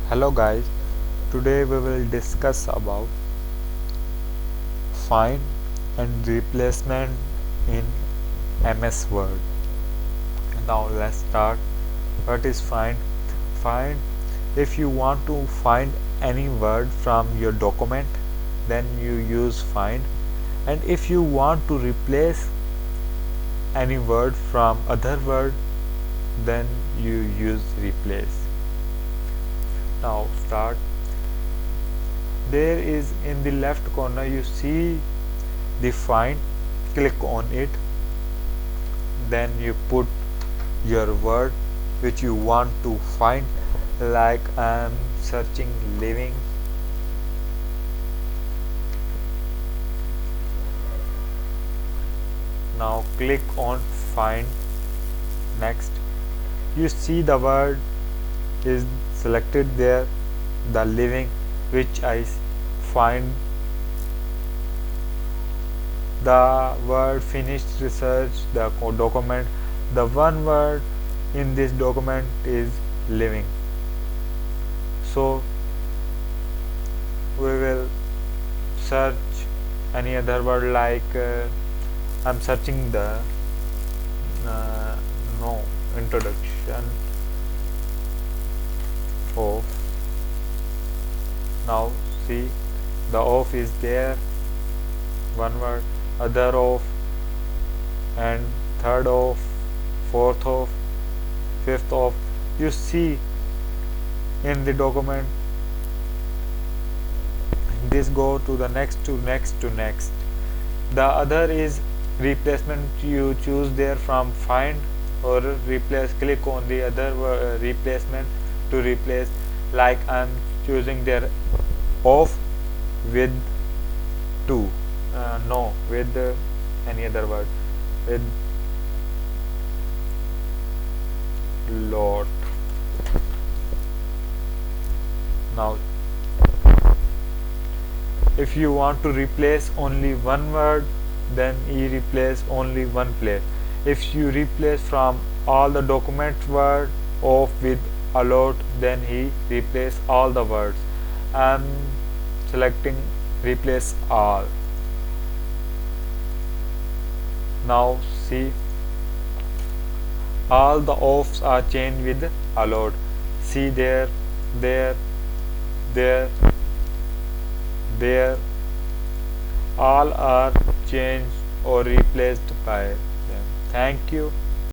Hello guys, today we will discuss about find and replacement in MS Word. Now let's start. What is find? Find, if you want to find any word from your document, then you use find, and if you want to replace any word from other word, then you use replace. Now start. There is in the left corner you see the find, click on it, then you put your word which you want to find, like I am searching living. Now click on find. Next, you see the word is selected there, the living, which I find. The word finished research, the document, the one word in this document is living. So we will search any other word, like I'm searching the no introduction of. Now see, the of is there, one word, other of, and third of, fourth of, fifth of. You see in the document, this go to the next to next to next. The other is replacement. You choose there from find or replace, click on the other replacement to replace, like I'm choosing there of with two, no, with any other word, with lot. Now if you want to replace only one word, then you replace only one place. If you replace from all the document word of with a lot, then he replace all the words. I'm selecting replace all. Now see, all the offs are changed with a lot. See there, there, there, there, all are changed or replaced by them. Thank you.